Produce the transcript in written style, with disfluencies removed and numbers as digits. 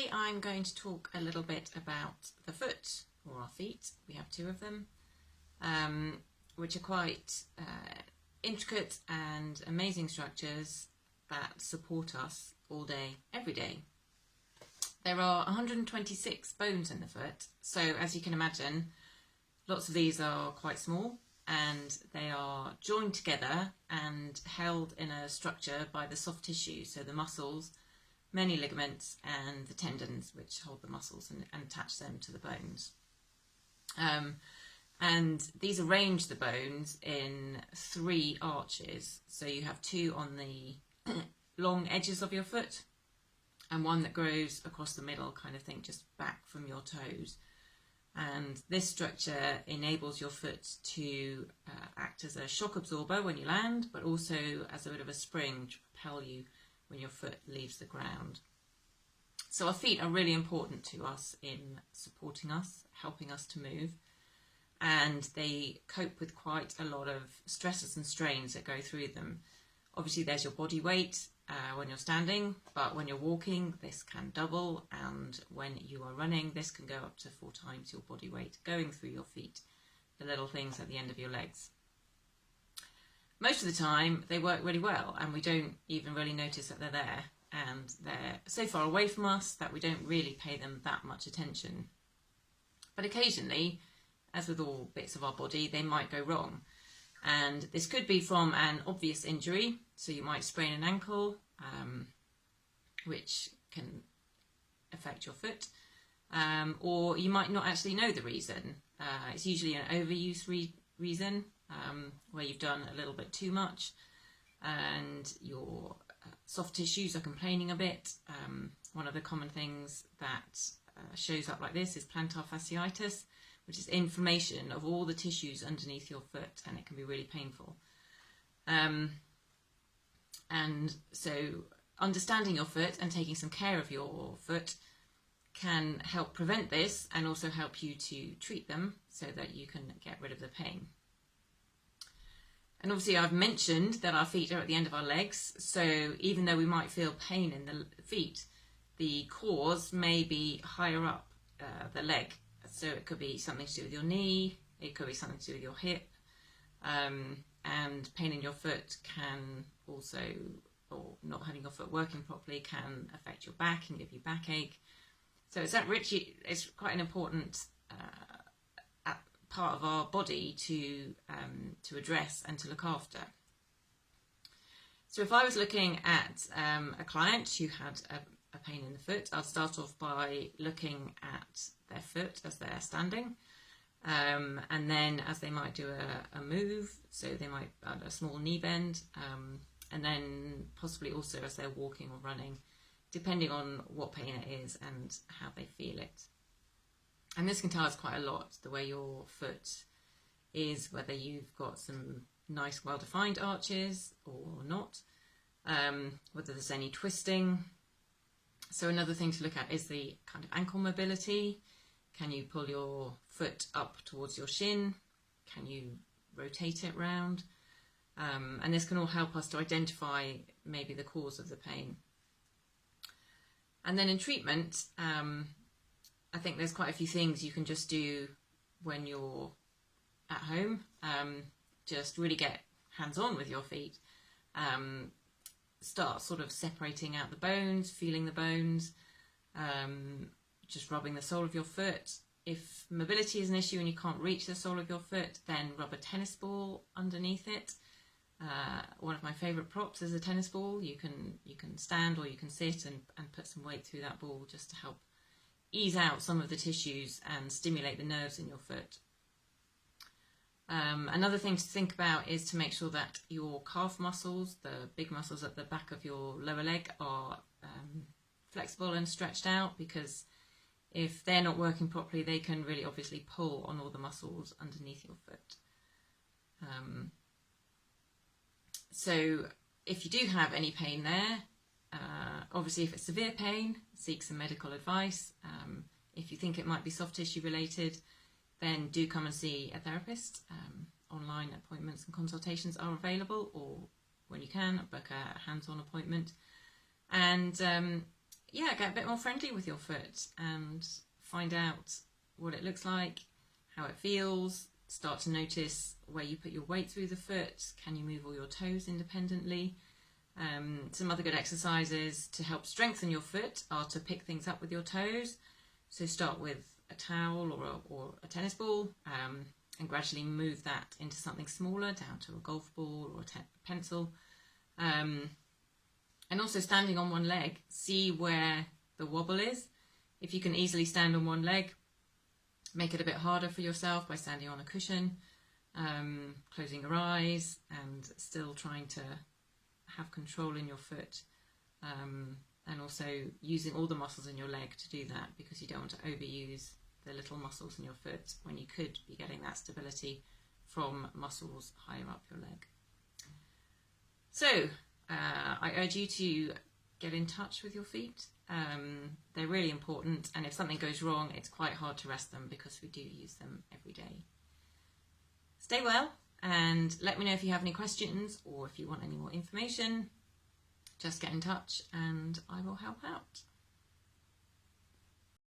Today I'm going to talk a little bit about the foot, or our feet. We have two of them, which are quite intricate and amazing structures that support us all day, every day. There are 126 bones in the foot, so as you can imagine, lots of these are quite small and they are joined together and held in a structure by the soft tissue, so the muscles, many ligaments and the tendons which hold the muscles and attach them to the bones. And these arrange the bones in 3 arches, so you have 2 on the long edges of your foot and 1 that grows across the middle, kind of thing, just back from your toes. And this structure enables your foot to act as a shock absorber when you land, but also as a bit of a spring to propel you when your foot leaves the ground. So our feet are really important to us in supporting us, helping us to move, and they cope with quite a lot of stresses and strains that go through them. Obviously there's your body weight when you're standing, but when you're walking this can double, and when you are running this can go up to 4 times your body weight going through your feet, the little things at the end of your legs. Most of the time they work really well and we don't even really notice that they're there, and they're so far away from us that we don't really pay them that much attention. But occasionally, as with all bits of our body, they might go wrong. And this could be from an obvious injury, so you might sprain an ankle, which can affect your foot, or you might not actually know the reason. It's usually an overuse reason, where you've done a little bit too much and your soft tissues are complaining a bit. One of the common things that shows up like this is plantar fasciitis, which is inflammation of all the tissues underneath your foot, and it can be really painful. And so understanding your foot and taking some care of your foot can help prevent this and also help you to treat them so that you can get rid of the pain. And obviously I've mentioned that our feet are at the end of our legs, so even though we might feel pain in the feet, the cause may be higher up the leg. So it could be something to do with your knee, it could be something to do with your hip, and pain in your foot can also, or not having your foot working properly, can affect your back and give you backache. So it's quite an important part of our body to address and to look after. So if I was looking at a client who had a pain in the foot, I'd start off by looking at their foot as they're standing, and then as they might do a move, so they might add a small knee bend, and then possibly also as they're walking or running, depending on what pain it is and how they feel it. And this can tell us quite a lot, the way your foot is, whether you've got some nice well-defined arches or not, whether there's any twisting. So another thing to look at is the kind of ankle mobility. Can you pull your foot up towards your shin? Can you rotate it round? And this can all help us to identify maybe the cause of the pain. And then in treatment, I think there's quite a few things you can just do when you're at home. Just really get hands-on with your feet. Start sort of separating out the bones, feeling the bones, just rubbing the sole of your foot. If mobility is an issue and you can't reach the sole of your foot, then rub a tennis ball underneath it. One of my favourite props is a tennis ball. You can stand or you can sit and put some weight through that ball just to help ease out some of the tissues and stimulate the nerves in your foot. Another thing to think about is to make sure that your calf muscles, the big muscles at the back of your lower leg, are flexible and stretched out, because if they're not working properly they can really obviously pull on all the muscles underneath your foot. So if you do have any pain there, obviously if it's severe pain, seek some medical advice. If you think it might be soft tissue related, then do come and see a therapist. Online appointments and consultations are available, or when you can, book a hands-on appointment. And yeah, get a bit more friendly with your foot and find out what it looks like, how it feels. Start to notice where you put your weight through the foot. Can you move all your toes independently? Some other good exercises to help strengthen your foot are to pick things up with your toes. So start with a towel or a tennis ball, and gradually move that into something smaller, down to a golf ball or a pencil. And also standing on one leg, see where the wobble is. If you can easily stand on one leg, make it a bit harder for yourself by standing on a cushion, closing your eyes and still trying to have control in your foot, and also using all the muscles in your leg to do that, because you don't want to overuse the little muscles in your foot when you could be getting that stability from muscles higher up your leg. So I urge you to get in touch with your feet. They're really important, and if something goes wrong, it's quite hard to rest them because we do use them every day. Stay well, and let me know if you have any questions or if you want any more information. Just get in touch and I will help out.